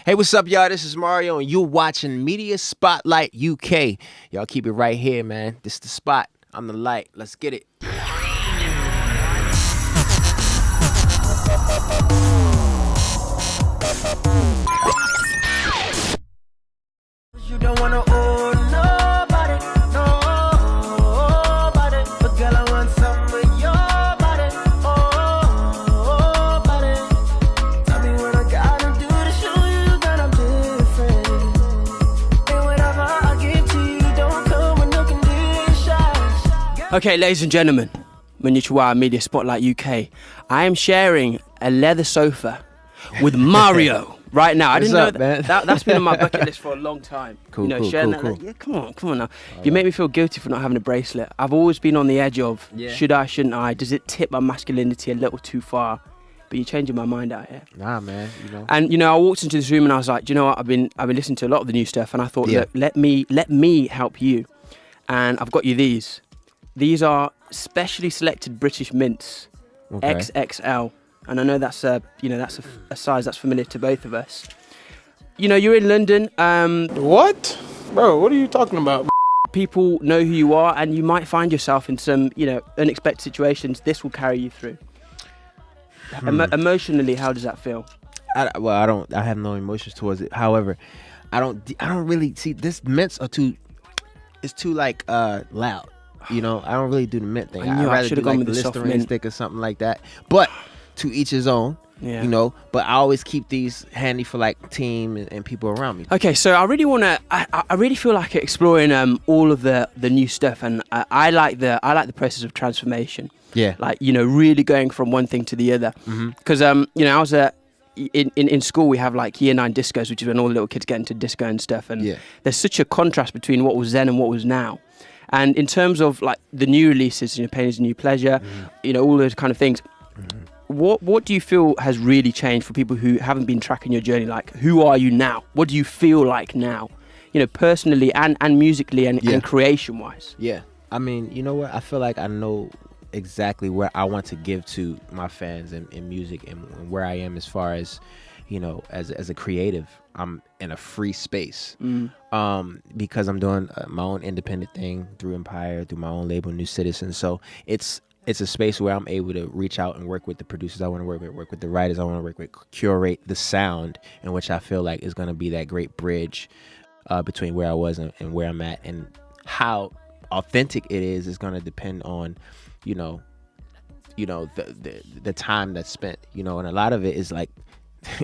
Hey, what's up, y'all? This is Mario, and you're watching Media Spotlight UK. Y'all keep it right here, man. This is the spot. I'm the light. Let's get it. You don't wanna owe nobody, nobody. But girl, I want some of your body, oh, body. Tell me what I gotta do to show you that I'm different. And whatever I give to you, don't come with no conditions. Okay, ladies and gentlemen, Munya Chawawa, Media Spotlight UK. I am sharing a leather sofa with Mario. Right now, I didn't know that's been on my bucket list for a long time. Cool, cool. Yeah, come on now. You make me feel guilty for not having a bracelet. I've always been on the edge of should I, shouldn't I? Does it tip my masculinity a little too far? But you're changing my mind out here. Nah, man. And I walked into this room and I was like, do you know what? I've been listening to a lot of the new stuff, and I thought, look, let me help you. And I've got you these. These are specially selected British mints, XXL. And I know that's a size that's familiar to both of us. You're in London. What? Bro, what are you talking about? People know who you are, and you might find yourself in some, unexpected situations. This will carry you through. Emotionally, how does that feel? I have no emotions towards it. However, I don't really see this mints are too. It's too loud. I don't really do the mint thing. I'd rather do like the Listerine stick or something like that. But to each his own, but I always keep these handy for like team and people around me. Okay, so I really feel like exploring all of the new stuff, and I like the process of transformation. Yeah, like really going from one thing to the other. Because I was in school, we have like year 9 discos, which is when all the little kids get into disco and stuff, and there's such a contrast between what was then and what was now. And in terms of like the new releases, Pain is a New Pleasure, all those kind of things. What do you feel has really changed for people who haven't been tracking your journey? Like, who are you now? What do you feel like now? Personally and musically and creation wise. Yeah, I mean, you know what? I feel like I know exactly where I want to give to my fans in music and where I am as far as, as a creative. I'm in a free space because I'm doing my own independent thing through Empire, through my own label, New Citizen. So it's a space where I'm able to reach out and work with the producers I want to work with the writers I want to work with, curate the sound in which I feel like is going to be that great bridge between where I was and where I'm at. And how authentic it is going to depend on, the time that's spent, and a lot of it is like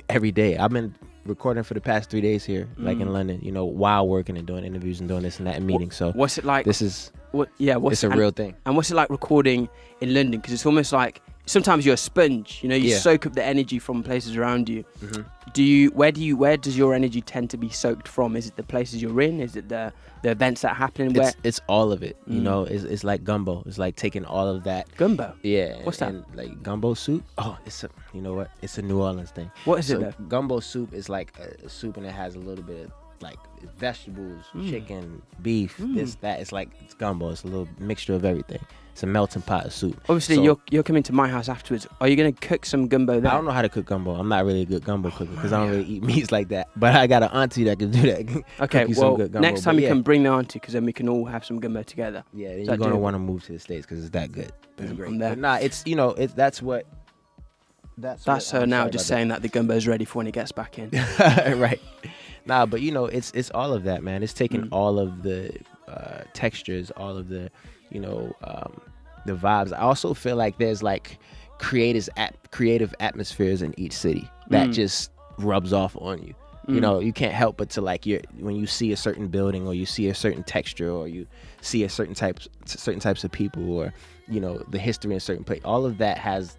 every day. I've been recording for the past 3 days here, like in London, while working and doing interviews and doing this and that and meetings. So what's it like? It's a real thing. And what's it like recording in London? Because it's almost like sometimes you're a sponge. You soak up the energy from places around you. Where does your energy tend to be soaked from? Is it the places you're in? Is it the events that are happening? It's all of it. It's like gumbo. It's like taking all of that. Gumbo? Yeah. What's that? And like Gumbo Soup. Oh, it's a New Orleans thing. What is it though? Gumbo Soup is like a soup, and it has a little bit of like vegetables, chicken, beef, this, that. It's gumbo. It's a little mixture of everything. It's a melting pot of soup. Obviously, you're coming to my house afterwards. Are you going to cook some gumbo there? I don't know how to cook gumbo. I'm not really a good gumbo cooker because I don't really eat meats like that. But I got an auntie that can do that. Okay, well, next time you can bring the auntie, because then we can all have some gumbo together. Yeah, you're going to want to move to the States because it's that good. It's great. But nah, that's her now just saying that the gumbo's ready for when he gets back in. Right. Nah, but it's all of that, man. It's taking all of the textures, all of the, the vibes. I also feel like there's like creative atmospheres in each city that just rubs off on you. You can't help but to like when you see a certain building or you see a certain texture or you see a certain types of people or the history in a certain place. All of that has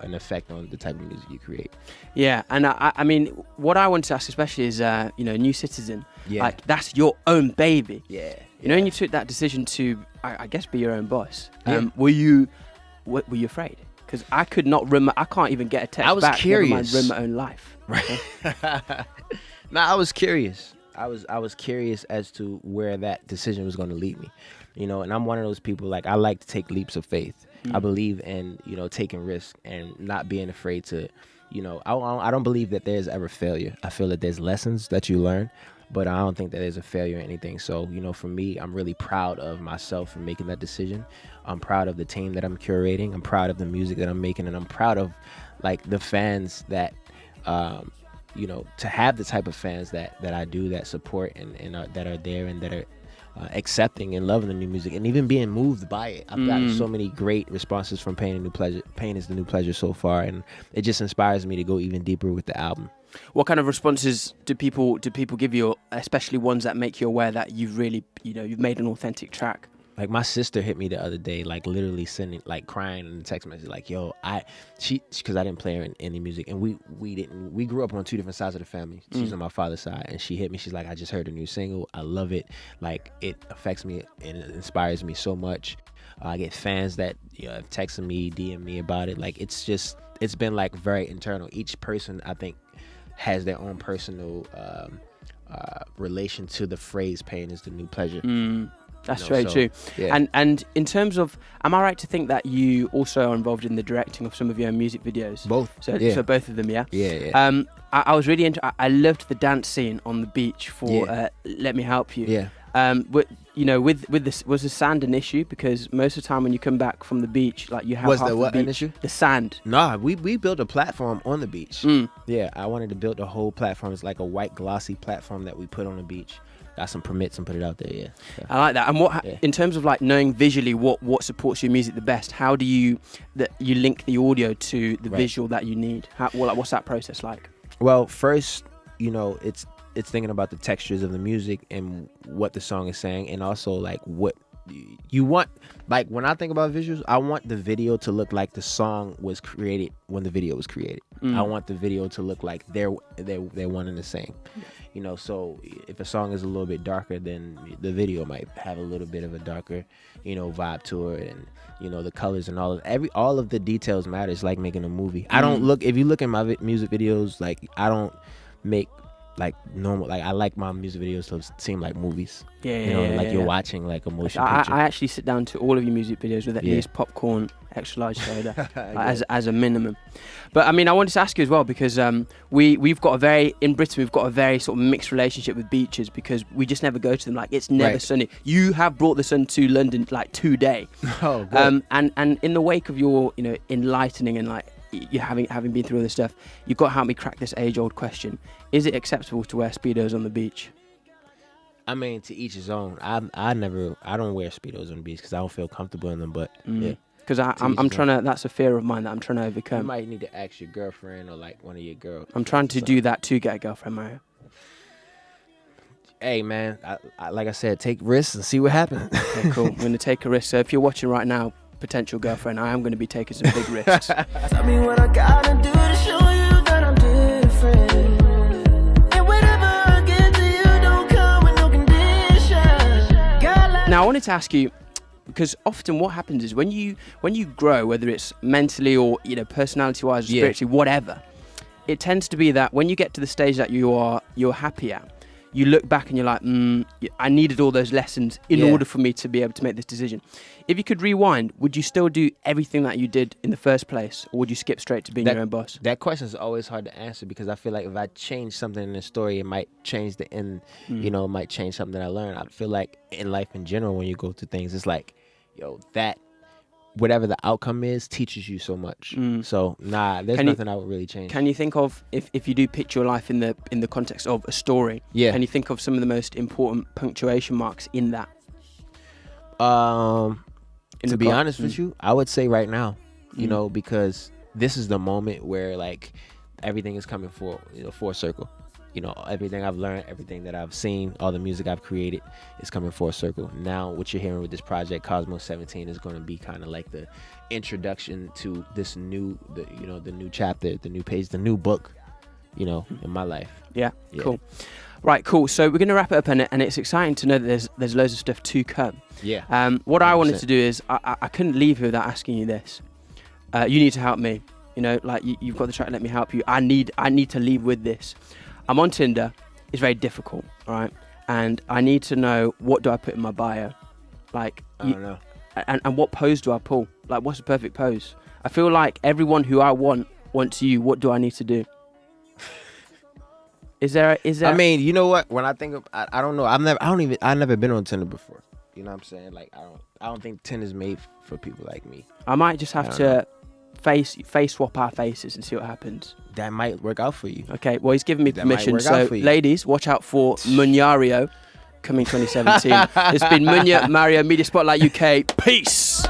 an effect on the type of music you create. Yeah, and I mean, what I want to ask especially is New Citizen. Yeah. Like that's your own baby. Yeah. When you took that decision to I guess be your own boss. Were you afraid? Because I could not I can't even get a text I was back. Curious. Run my own life. Right. I was curious. I was curious as to where that decision was going to lead me. And I'm one of those people, like, I like to take leaps of faith. I believe in, taking risks and not being afraid to, I don't believe that there's ever failure. I feel that there's lessons that you learn, but I don't think that there's a failure in anything. So, for me, I'm really proud of myself for making that decision. I'm proud of the team that I'm curating. I'm proud of the music that I'm making, and I'm proud of like the fans that, to have the type of fans that I do, that support and that are there and that are accepting and loving the new music and even being moved by it. I've gotten so many great responses from Pain is the New Pleasure so far, and it just inspires me to go even deeper with the album. What kind of responses do people give you, especially ones that make you aware that you've really, you've made an authentic track? Like my sister hit me the other day, like literally sending, like crying in a text message, like, "Yo, because I didn't play her in any music, and we grew up on two different sides of the family. She's on my father's side, and she hit me. She's like, I just heard a new single. I love it. Like it affects me and it inspires me so much. I get fans that have texted me, DM me about it. Like it's been like very internal. Each person I think has their own personal relation to the phrase "Pain is the New Pleasure." That's very true. Yeah. And in terms of, am I right to think that you also are involved in the directing of some of your own music videos? Both. So both of them, yeah? Yeah. I was really I loved the dance scene on the beach for Let Me Help You. Yeah. But with this, was the sand an issue? Because most of the time when you come back from the beach, like you have an issue? The sand. Nah, we built a platform on the beach. Yeah, I wanted to build a whole platform. It's like a white glossy platform that we put on the beach. Got some permits and put it out there. Yeah. I like that. And in terms of like knowing visually what supports your music the best, how do you link the audio to the visual that you need? What's that process like? Well, first, it's thinking about the textures of the music and what the song is saying, and also like what you want. Like when I think about visuals, I want the video to look like the song was created when the video was created. I want the video to look like they're one and the same. So if a song is a little bit darker, then the video might have a little bit of a darker, vibe to it, and the colors and all of the details matter. It's like making a movie. I don't look, if you look at my music videos, like I don't make like normal, like I like my music videos to seem like movies. You're watching like a motion picture. I actually sit down to all of your music videos with at least popcorn, extra large soda, as a minimum. But I mean, I wanted to ask you as well, because we've got in Britain we've got a very sort of mixed relationship with beaches, because we just never go to them. Like it's never sunny. You have brought the sun to London like today. Oh, good. And in the wake of your enlightening and like you having been through all this stuff, you've got to help me crack this age-old question: is it acceptable to wear Speedos on the beach? I mean, to each his own. I don't wear Speedos on the beach because I don't feel comfortable in them. But yeah, because I'm trying to. That's a fear of mine that I'm trying to overcome. You might need to ask your girlfriend or like one of your girls. I'm trying to do that to get a girlfriend, Mario. Hey man, I like I said, take risks and see what happens. Okay, cool. I'm going to take a risk. So if you're watching right now, potential girlfriend, I am going to be taking some big risks. Tell me what I gotta do to show you that I'm different. And whenever I get to you, don't come with no conditions. Now I wanted to ask you, because often what happens is when you grow, whether it's mentally or personality-wise, or spiritually, whatever, it tends to be that when you get to the stage that you're happy at, you look back and you're like, I needed all those lessons in order for me to be able to make this decision. If you could rewind, would you still do everything that you did in the first place, or would you skip straight to being your own boss? That question is always hard to answer, because I feel like if I change something in the story, it might change the end. It might change something that I learned. I feel like in life in general, when you go through things, it's like, that whatever the outcome is teaches you so much. So there's nothing I would really change. Can you think of, if you do picture your life in the context of a story, can you think of some of the most important punctuation marks in that? To be honest with you, I would say right now, because this is the moment where like everything is coming full circle. Everything I've learned, everything that I've seen, all the music I've created is coming full circle. Now, what you're hearing with this project, Cosmos 17, is going to be kind of like the introduction to this new chapter, the new page, the new book, in my life. Yeah. Cool. Right, cool. So we're going to wrap it up, and it's exciting to know that there's loads of stuff to come. Yeah. What 100%. I wanted to do is, I couldn't leave here without asking you this. You need to help me. Like you've got the track, Let Me Help You. I need to leave with this. I'm on Tinder. It's very difficult, all right? And I need to know, what do I put in my bio? Like, I don't know. And what pose do I pull? Like, what's the perfect pose? I feel like everyone who I want wants you, what do I need to do? Is there? I mean, you know what? When I think of, I don't know. I've never been on Tinder before. You know what I'm saying? Like, I don't think Tinder's made for people like me. I might just have to face swap our faces and see what happens. That might work out for you. Okay. Well, he's given me permission. So, ladies, watch out for Munyario coming 2017. It's been Munya Mario Media Spotlight UK. Peace.